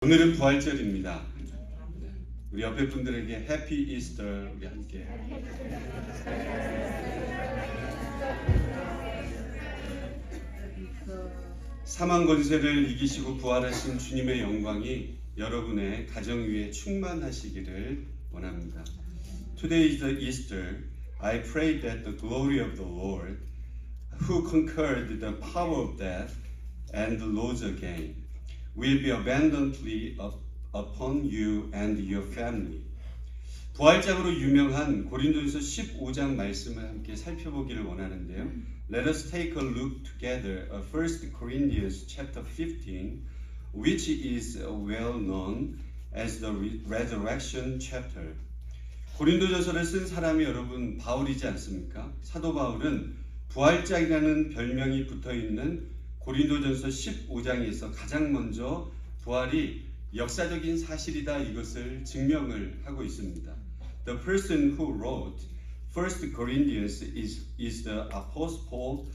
오늘은 부활절입니다. 우리 옆에 분들에게 해피 이스터 우리 함께. 사망 권세를 이기시고 부활하신 주님의 영광이 여러분의 가정 위에 충만하시기를 원합니다. Today is the Easter. I pray that the glory of the Lord, who conquered the power of death and rose again, will be abundantly upon you and your family. 부활장으로 유명한 고린도전서 15장 말씀을 함께 살펴보기를 원하는데요. Let us take a look together at 1 Corinthians chapter 15, which is well known as the resurrection chapter. 고린도전서를 쓴 사람이 여러분 바울이지 않습니까? 사도 바울은 부활장이라는 별명이 붙어있는 고린도전서 15장에서 가장 먼저 부활이 역사적인 사실이다 이것을 증명을 하고 있습니다. The person who wrote 1 Corinthians is the Apostle Paul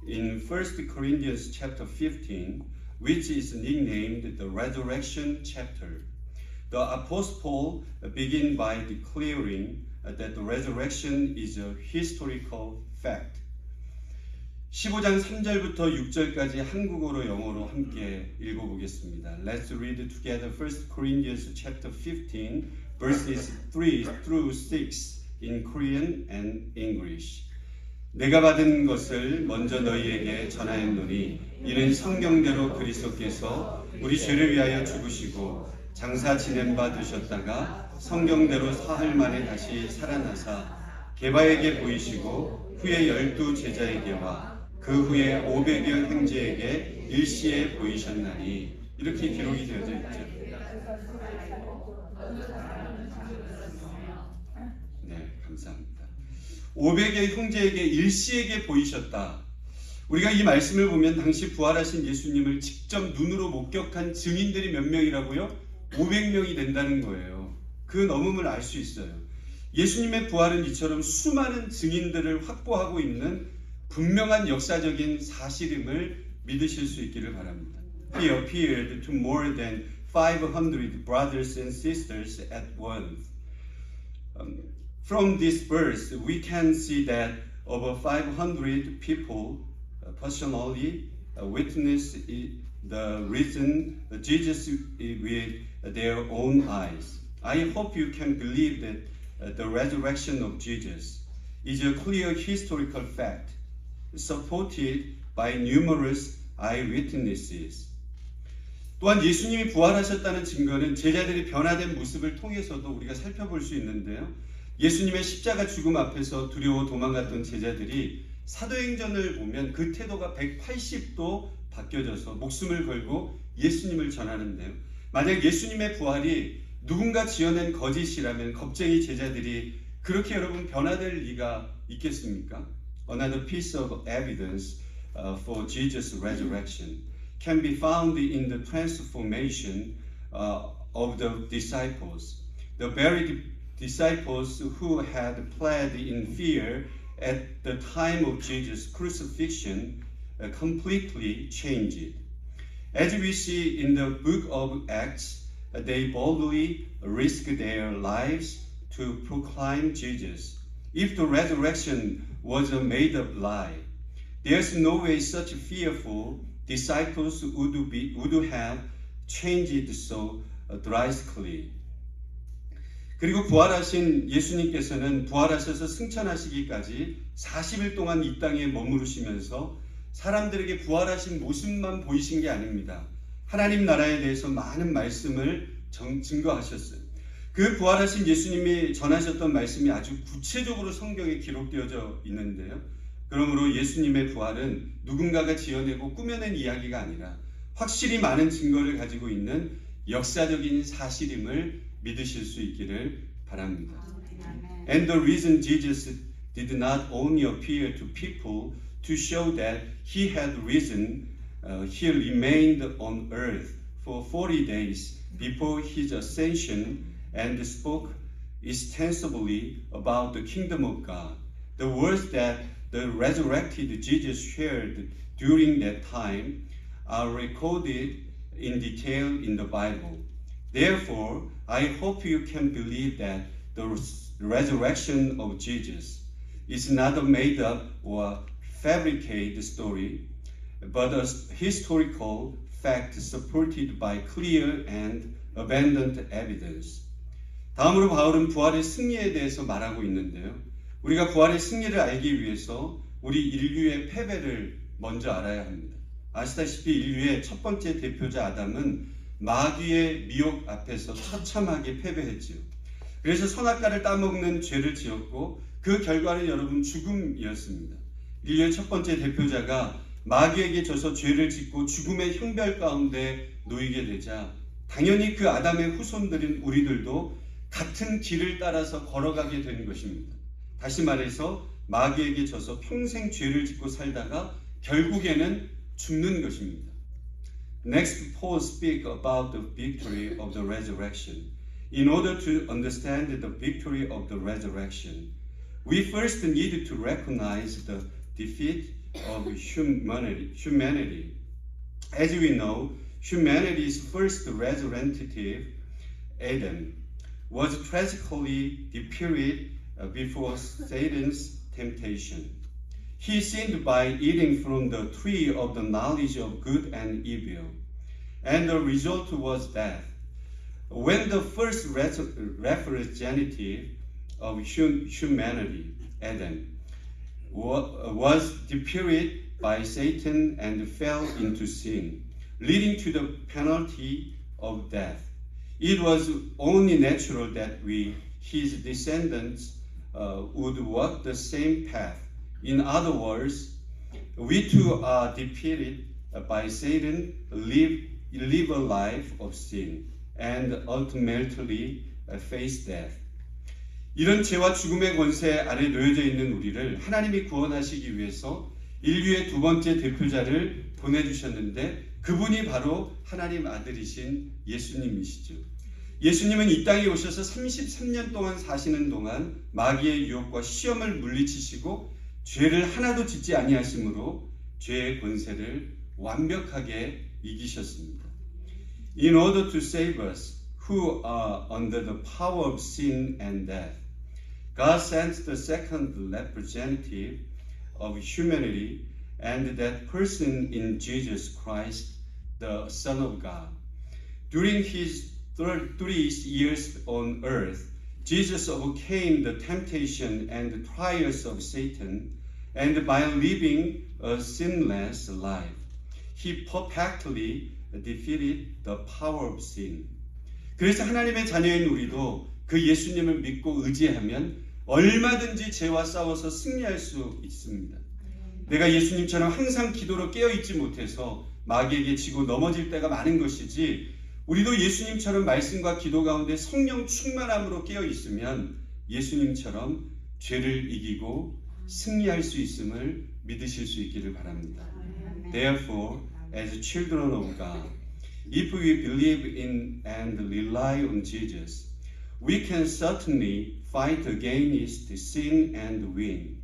in 1 Corinthians chapter 15, which is nicknamed the Resurrection chapter. The Apostle Paul began by declaring that the resurrection is a historical fact. 15장 3절부터 6절까지 한국어로 영어로 함께 읽어보겠습니다. Let's read together 1 Corinthians chapter 15 verses 3 through 6 in Korean and English. 내가 받은 것을 먼저 너희에게 전하였노니 이는 성경대로 그리스도께서 우리 죄를 위하여 죽으시고 장사 지낸 바 되셨다가 성경대로 사흘 만에 다시 살아나사 게바에게 보이시고 후에 12 제자에게와 그 후에 500여 형제에게 일시에 보이셨나니 이렇게 기록이 되어져 있죠. 네, 감사합니다. 500여 형제에게 일시에게 보이셨다. 우리가 이 말씀을 보면 당시 부활하신 예수님을 직접 눈으로 목격한 증인들이 몇 명이라고요? 500명이 된다는 거예요. 그 넘음을 알 수 있어요. 예수님의 부활은 이처럼 수많은 증인들을 확보하고 있는 분명한 역사적인 사실임을 믿으실 수 있기를 바랍니다. He appeared to more than 500 brothers and sisters at once. From this verse, we can see that over 500 people personally witnessed the risen Jesus with their own eyes. I hope you can believe that the resurrection of Jesus is a clear historical fact, supported by numerous eyewitnesses. 또한 예수님이 부활하셨다는 증거는 제자들이 변화된 모습을 통해서도 우리가 살펴볼 수 있는데요. 예수님의 십자가 죽음 앞에서 두려워 도망갔던 제자들이 사도행전을 보면 그 태도가 180도 바뀌어져서 목숨을 걸고 예수님을 전하는데요. 만약 예수님의 부활이 누군가 지어낸 거짓이라면 겁쟁이 제자들이 그렇게 여러분 변화될 리가 있겠습니까? Another piece of evidence for Jesus' resurrection can be found in the transformation of the disciples. The very disciples who had fled in fear at the time of Jesus' crucifixion completely changed. As we see in the book of Acts, they boldly risked their lives to proclaim Jesus. If the resurrection was a made-up lie, there's no way such fearful disciples would have changed so drastically. 그리고 부활하신 예수님께서는 부활하셔서 승천하시기까지 40일 동안 이 땅에 머무르시면서 사람들에게 부활하신 모습만 보이신 게 아닙니다. 하나님 나라에 대해서 많은 말씀을 증거하셨어요. 그 부활하신 예수님이 전하셨던 말씀이 아주 구체적으로 성경에 기록되어져 있는데요. 그러므로 예수님의 부활은 누군가가 지어내고 꾸며낸 이야기가 아니라 확실히 많은 증거를 가지고 있는 역사적인 사실임을 믿으실 수 있기를 바랍니다. And the reason Jesus did not only appear to people to show that he had risen, he remained on earth for 40 days before his ascension and spoke extensively about the kingdom of God. The words that the resurrected Jesus shared during that time are recorded in detail in the Bible. Therefore, I hope you can believe that the resurrection of Jesus is not a made-up or fabricated story, but a historical fact supported by clear and abundant evidence. 다음으로 바울은 부활의 승리에 대해서 말하고 있는데요. 우리가 부활의 승리를 알기 위해서 우리 인류의 패배를 먼저 알아야 합니다. 아시다시피 인류의 첫 번째 대표자 아담은 마귀의 미혹 앞에서 처참하게 패배했지요. 그래서 선악과를 따먹는 죄를 지었고 그 결과는 여러분 죽음이었습니다. 인류의 첫 번째 대표자가 마귀에게 져서 죄를 짓고 죽음의 형벌 가운데 놓이게 되자 당연히 그 아담의 후손들인 우리들도 같은 길을 따라서 걸어가게 되는 것입니다. 다시 말해서 마귀에게 져서 평생 죄를 짓고 살다가 결국에는 죽는 것입니다. Next, Paul speaks about the victory of the resurrection. In order to understand the victory of the resurrection, we first need to recognize the defeat of humanity. As we know, humanity's first representative, Adam, was tragically defeated before Satan's temptation. He sinned by eating from the tree of the knowledge of good and evil, and the result was death. When the first representative of humanity, Adam, was defeated by Satan and fell into sin, leading to the penalty of death, it was only natural that his descendants, would walk the same path. In other words, we too are defeated by Satan, live a life of sin, and ultimately face death. 이런 죄와 죽음의 권세 아래 놓여져 있는 우리를 하나님이 구원하시기 위해서 인류의 두 번째 대표자를 보내주셨는데 그분이 바로 하나님 아들이신 예수님이시죠. 예수님은 이 땅에 오셔서 33년 동안 사시는 동안 마귀의 유혹과 시험을 물리치시고 죄를 하나도 짓지 아니하심으로 죄의 권세를 완벽하게 이기셨습니다. In order to save us who are under the power of sin and death, God sent the second representative of humanity, and that person in Jesus Christ, the Son of God. During his 3 years on earth, Jesus overcame the temptation and the trials of Satan, and by living a sinless life, he perfectly defeated the power of sin. 그래서 하나님의 자녀인 우리도 그 예수님을 믿고 의지하면 얼마든지 죄와 싸워서 승리할 수 있습니다. 내가 예수님처럼 항상 기도로 깨어있지 못해서 마귀에게 지고 넘어질 때가 많은 것이지 우리도 예수님처럼 말씀과 기도 가운데 성령 충만함으로 깨어있으면 예수님처럼 죄를 이기고 승리할 수 있음을 믿으실 수 있기를 바랍니다. Therefore, as children of God, if we believe in and rely on Jesus, we can certainly fight against sin and win.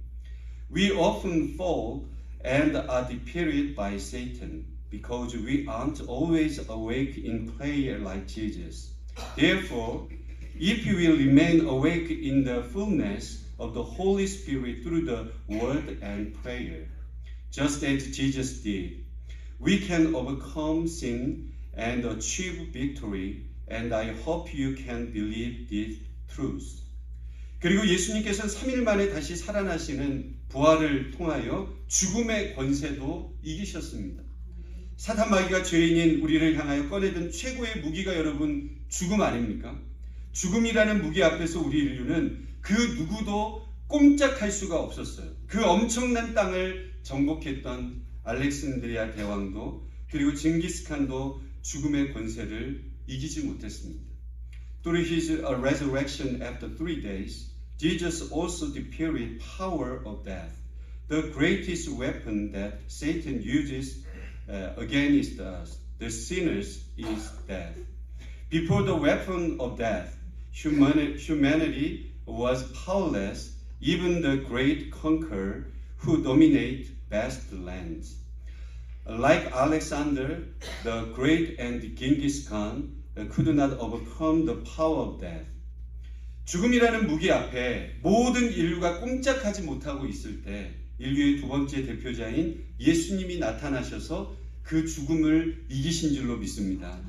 We often fall and are defeated by Satan because we aren't always awake in prayer like Jesus. Therefore, if we will remain awake in the fullness of the Holy Spirit through the word and prayer, just as Jesus did, we can overcome sin and achieve victory, and I hope you can believe this truth. 그리고 예수님께서는 3일 만에 다시 살아나시는 부활을 통하여 죽음의 권세도 이기셨습니다. 사탄 마귀가 죄인인 우리를 향하여 꺼내든 최고의 무기가 여러분 죽음 아닙니까? 죽음이라는 무기 앞에서 우리 인류는 그 누구도 꼼짝할 수가 없었어요. 그 엄청난 땅을 정복했던 알렉산드리아 대왕도 그리고 징기스칸도 죽음의 권세를 이기지 못했습니다. Through his resurrection after 3 days, Jesus also defeated power of death. The greatest weapon that Satan uses against us, the sinners, is death. Before the weapon of death, humanity was powerless, even the great conqueror who dominate vast lands. Like Alexander the Great and Genghis Khan, could not overcome the power of death. 죽음이라는 무기 앞에 모든 인류가 꼼짝하지 못하고 있을 때 인류의 두 번째 대표자인 예수님이 나타나셔서 그 죽음을 이기신 줄로 믿습니다.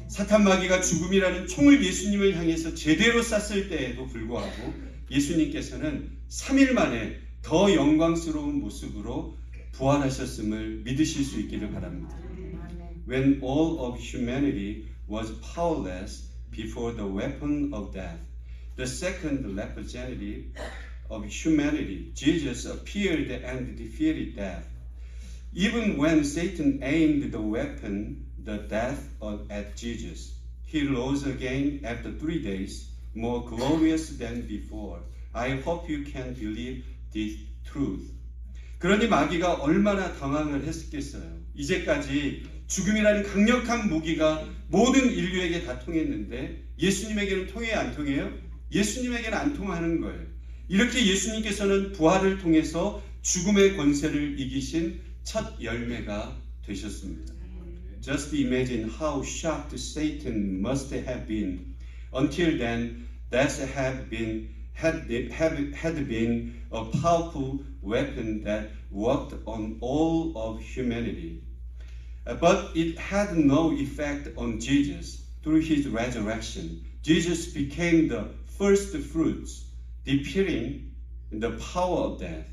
사탄 마귀가 죽음이라는 총을 예수님을 향해서 제대로 쐈을 때에도 불구하고 예수님께서는 3일 만에 더 영광스러운 모습으로 부활하셨음을 믿으실 수 있기를 바랍니다. When all of humanity was powerless before the weapon of death, the second representative of humanity, Jesus, appeared and defeated death. Even when Satan aimed the weapon, the death at Jesus, he rose again after 3 days, more glorious than before. I hope you can believe this truth. 그러니 마귀가 얼마나 당황을 했겠어요. 이제까지 죽음이라는 강력한 무기가 모든 인류에게 다 통했는데 예수님에게는 통해야 안 통해요? 예수님에게는 안 통하는 거예요. 이렇게 예수님께서는 부활을 통해서 죽음의 권세를 이기신 첫 열매가 되셨습니다. Just imagine how shocked Satan must have been. Until then, death had been a powerful weapon that worked on all of humanity. But it had no effect on Jesus. Through his resurrection, Jesus became the first fruits, defeating the power of death.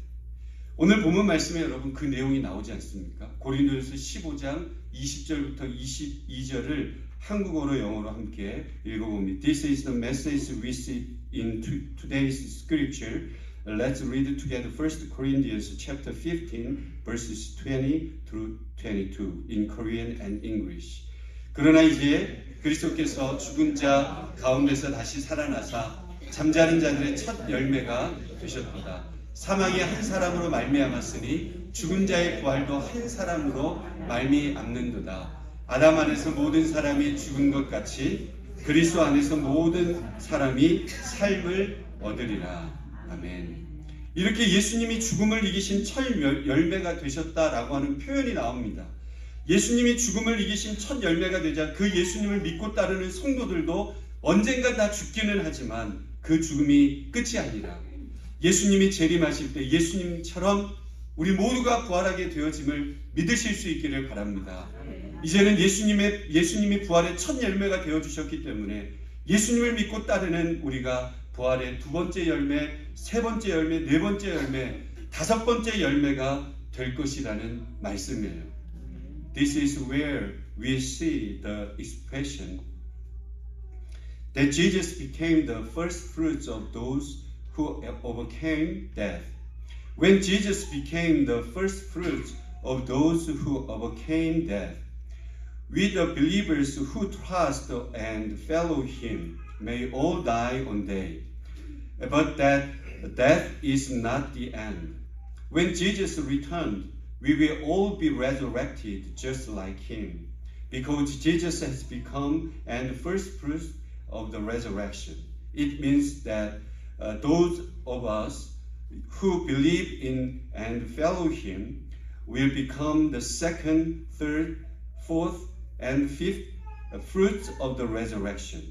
오늘 본문 말씀에 여러분 그 내용이 나오지 않습니까? 고린도전서 15장 20절부터 22절을 한국어로 영어로 함께 읽어봅니다. This is the message we see in today's scripture. Let's read together 1 Corinthians chapter 15 verses 20 through 22 in Korean and English. 그러나 이제 그리스도께서 죽은 자 가운데서 다시 살아나사 잠자는 자들의 첫 열매가 되셨도다. 사망이 한 사람으로 말미암았으니 죽은 자의 부활도 한 사람으로 말미암는도다. 아담 안에서 모든 사람이 죽은 것 같이 그리스도 안에서 모든 사람이 삶을 얻으리라. 아멘. 이렇게 예수님이 죽음을 이기신 첫 열매가 되셨다라고 하는 표현이 나옵니다. 예수님이 죽음을 이기신 첫 열매가 되자 그 예수님을 믿고 따르는 성도들도 언젠가 다 죽기는 하지만 그 죽음이 끝이 아니라 예수님이 재림하실 때 예수님처럼 우리 모두가 부활하게 되어짐을 믿으실 수 있기를 바랍니다. 이제는 예수님이 부활의 첫 열매가 되어주셨기 때문에 예수님을 믿고 따르는 우리가 부활의 두 번째 열매, 세 번째 열매, 네 번째 열매, 다섯 번째 열매가 될 것이라는 말씀이에요. This is where we see the expression that Jesus became the first fruits of those who overcame death. When Jesus became the first fruits of those who overcame death, we the believers who trust and follow him may all die one day. But that death is not the end. When Jesus returned, we will all be resurrected just like him, because Jesus has become the first fruit of the resurrection. It means that those of us who believe in and follow him will become the second, third, fourth, and fifth fruits of the resurrection.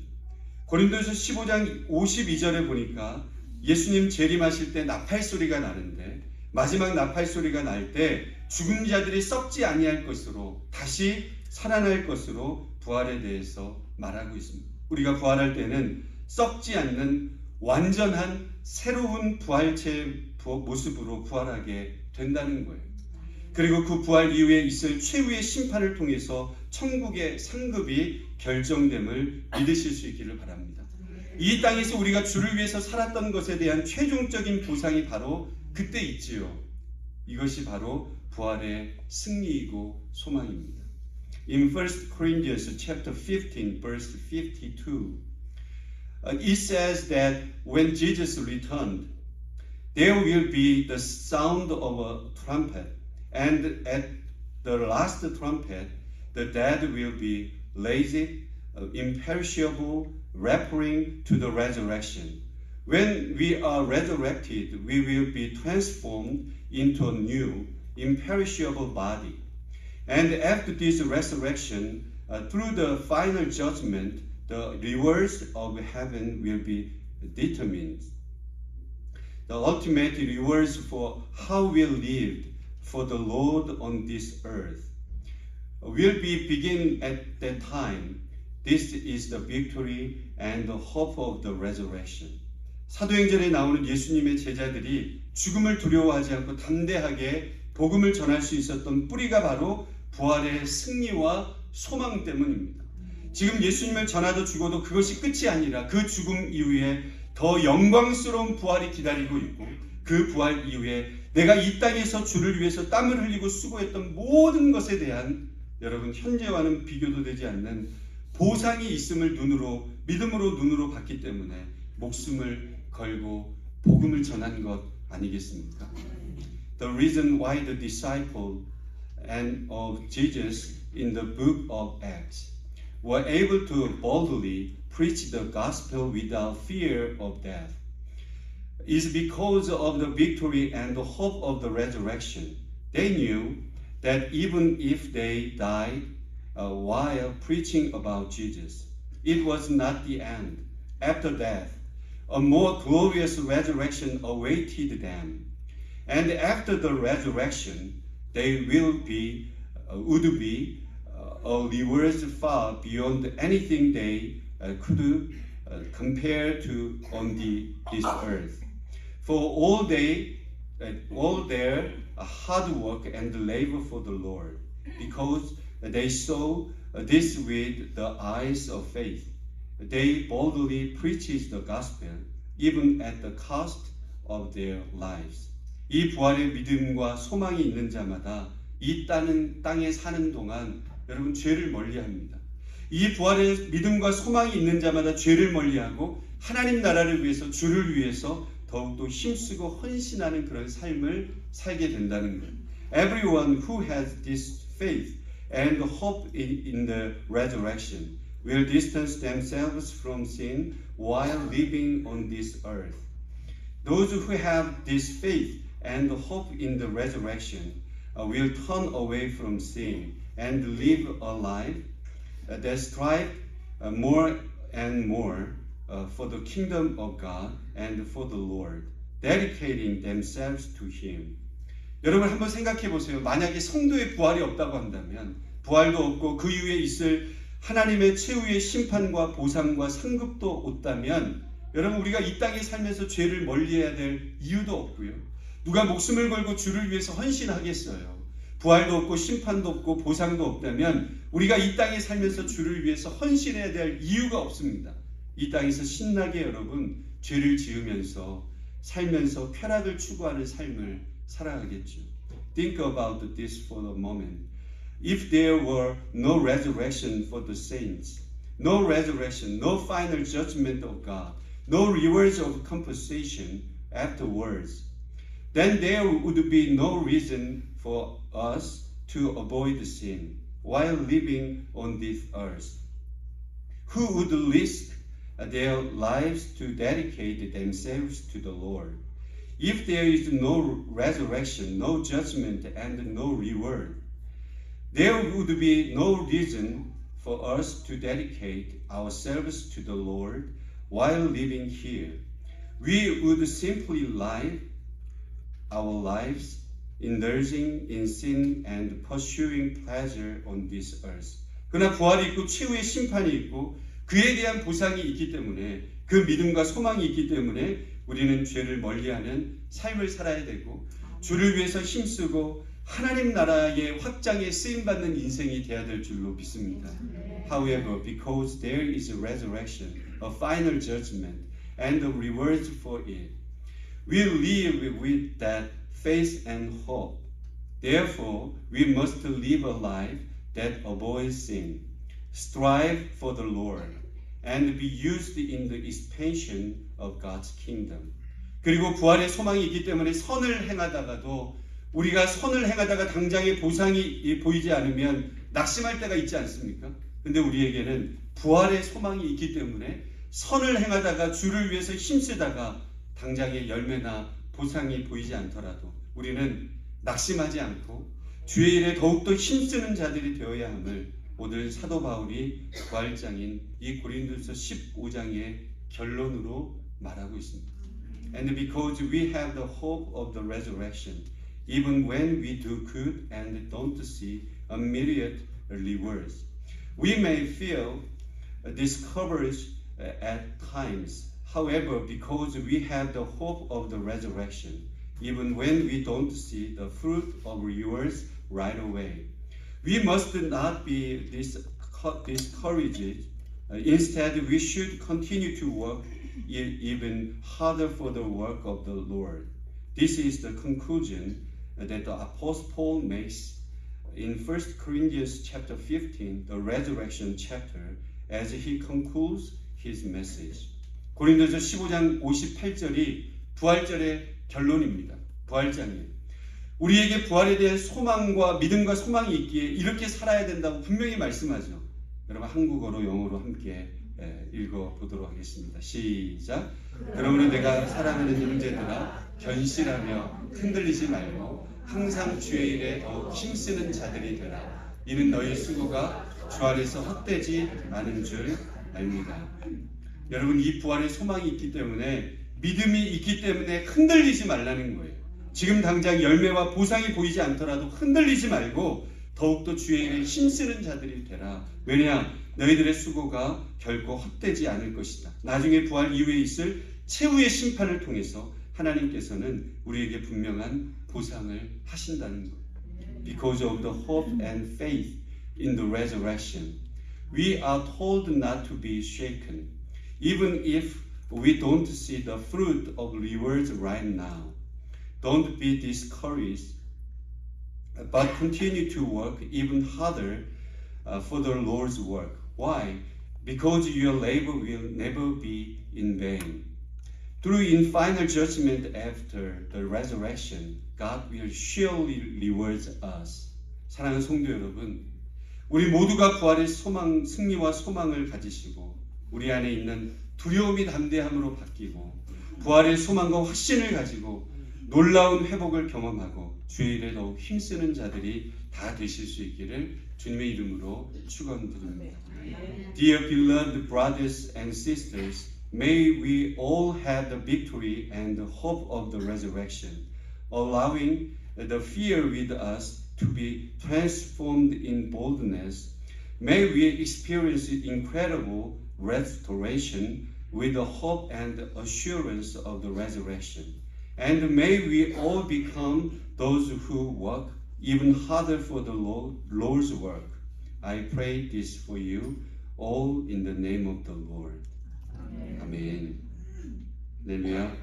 고린도서 15장 52절에 보니까 예수님 재림하실 때 나팔 소리가 나는데 마지막 나팔 소리가 날 때 죽은 자들이 썩지 아니할 것으로 다시 살아날 것으로 부활에 대해서 말하고 있습니다. 우리가 부활할 때는 썩지 않는 완전한 새로운 부활체의 모습으로 부활하게 된다는 거예요. 그리고 그 부활 이후에 있을 최후의 심판을 통해서 천국의 상급이 결정됨을 믿으실 수 있기를 바랍니다. 이 땅에서 우리가 주를 위해서 살았던 것에 대한 최종적인 보상이 바로 그때 있지요. 이것이 바로 부활의 승리이고 소망입니다. In 1 Corinthians chapter 15 verse 52, it says that when Jesus returned, there will be the sound of a trumpet, and at the last trumpet, the dead will be raised, imperishable, referring to the resurrection. When we are resurrected, we will be transformed into a new, imperishable body. And after this resurrection, through the final judgment, the rewards of heaven will be determined. The ultimate rewards for how we lived for the Lord on this earth will be begin at that time. This is the victory and the hope of the resurrection. 사도행전에 나오는 예수님의 제자들이 죽음을 두려워하지 않고 담대하게 복음을 전할 수 있었던 뿌리가 바로 부활의 승리와 소망 때문입니다. 지금 예수님을 전하도 죽어도 그것이 끝이 아니라 그 죽음 이후에 더 영광스러운 부활이 기다리고 있고 그 부활 이후에 내가 이 땅에서 주를 위해서 땀을 흘리고 수고했던 모든 것에 대한 여러분 현재와는 비교도 되지 않는 보상이 있음을 믿음으로 눈으로 봤기 때문에 목숨을 걸고 복음을 전한 것 아니겠습니까? The reason why the disciple and of Jesus in the book of Acts were able to boldly preach the gospel without fear of death is because of the victory and the hope of the resurrection. They knew that even if they died while preaching about Jesus, it was not the end. After death, a more glorious resurrection awaited them. And after the resurrection, they would be a reward far beyond anything they could compare to on this earth. For all their hard work and labor for the Lord, because they saw this with the eyes of faith. They boldly preached the gospel, even at the cost of their lives. 이 부활의 믿음과 소망이 있는 자마다 이 땅에 사는 동안 여러분 죄를 멀리합니다. 이 부활의 믿음과 소망이 있는 자마다 죄를 멀리하고 하나님 나라를 위해서 주를 위해서 더욱더 힘쓰고 헌신하는 그런 삶을 살게 된다는 거예요. Everyone who has this faith and hope in the resurrection will distance themselves from sin while living on this earth. Those who have this faith and hope in the resurrection will turn away from sin and live a life that strive more and more for the kingdom of God and for the Lord, dedicating themselves to Him. 여러분 한번 생각해 보세요. 만약에 성도의 부활이 없다고 한다면, 부활도 없고 그 이후에 있을 하나님의 최후의 심판과 보상과 상급도 없다면, 여러분 우리가 이 땅에 살면서 죄를 멀리해야 될 이유도 없고요. 누가 목숨을 걸고 주를 위해서 헌신하겠어요? 부활도 없고 심판도 없고 보상도 없다면 우리가 이 땅에 살면서 주를 위해서 헌신해야 될 이유가 없습니다. 이 땅에서 신나게 여러분 죄를 지으면서 살면서 쾌락을 추구하는 삶을 살아가겠죠. Think about this for a moment. If there were no resurrection for the saints, no resurrection, no final judgment of God, no rewards of compensation afterwards, then there would be no reason for us to avoid sin while living on this earth. Who would risk their lives to dedicate themselves to the Lord? If there is no resurrection, no judgment, and no reward, there would be no reason for us to dedicate ourselves to the Lord while living here. We would simply live our lives indulging in sin and pursuing pleasure on this earth. 그러나 부활이 있고 최후의 심판이 있고 그에 대한 보상이 있기 때문에, 그 믿음과 소망이 있기 때문에 우리는 죄를 멀리하는 삶을 살아야 되고 주를 위해서 힘쓰고 하나님 나라의 확장에 쓰임받는 인생이 되어야 될 줄로 믿습니다. However, because there is a resurrection, a final judgment, and a reward for it, we live with that faith and hope. Therefore, we must live a life that avoids sin, strive for the Lord, and be used in the expansion of God's kingdom. 그리고 부활의 소망이 있기 때문에 선을 행하다가도, 우리가 선을 행하다가 당장의 보상이 보이지 않으면 낙심할 때가 있지 않습니까? 근데 우리에게는 부활의 소망이 있기 때문에 선을 행하다가 주를 위해서 힘쓰다가 당장의 열매나 보상이 보이지 않더라도 우리는 낙심하지 않고 주의 일에 더욱더 힘쓰는 자들이 되어야 함을 오늘 사도 바울이 부활장인 이 고린도서 15장의 결론으로 말하고 있습니다. And because we have the hope of the resurrection, even when we do good and don't see immediate rewards, we may feel discouraged at times. However, because we have the hope of the resurrection, even when we don't see the fruit of rewards right away, we must not be discouraged. Instead, we should continue to work even harder for the work of the Lord. This is the conclusion that the Apostle Paul makes in 1 Corinthians chapter 15, the resurrection chapter, as he concludes his message. 고린도서 15장 58절이 부활절의 결론입니다. 부활장이에요. 우리에게 부활에 대한 소망과 믿음과 소망이 있기에 이렇게 살아야 된다고 분명히 말씀하죠. 여러분 한국어로 영어로 함께 읽어보도록 하겠습니다. 시작. 그러므로 내가 사랑하는 형제들아 견실하며 흔들리지 말고 항상 주의 일에 더욱 힘쓰는 자들이 되라. 이는 너희 수고가 주 안에서 헛되지 않은 줄 압니다. 여러분 이 부활의 소망이 있기 때문에 믿음이 있기 때문에 흔들리지 말라는 거예요. 지금 당장 열매와 보상이 보이지 않더라도 흔들리지 말고 더욱더 주의 일에 힘쓰는 자들이 되라. 왜냐? 너희들의 수고가 결코 헛되지 않을 것이다. 나중에 부활 이후에 있을 최후의 심판을 통해서 하나님께서는 우리에게 분명한 보상을 하신다는 거예요. Because of the hope and faith in the resurrection, we are told not to be shaken, even if we don't see the fruit of rewards right now. Don't be discouraged, but continue to work even harder for the Lord's work. Why? Because your labor will never be in vain. Through in final judgment after the resurrection, God will surely reward us. 사랑하는 성도 여러분, 우리 모두가 부활의 소망, 승리와 소망을 가지시고 우리 안에 있는 두려움이 담대함으로 바뀌고 부활의 소망과 확신을 가지고 놀라운 회복을 경험하고 주의 일에 더욱 힘쓰는 자들이 다 되실 수 있기를 주님의 이름으로 축원드립니다. Dear beloved brothers and sisters, may we all have the victory and the hope of the resurrection, allowing the fear with us to be transformed in boldness. May we experience incredible restoration with the hope and assurance of the resurrection. And may we all become those who work even harder for the Lord's work. I pray this for you all in the name of the Lord. 아멘. 할렐루야.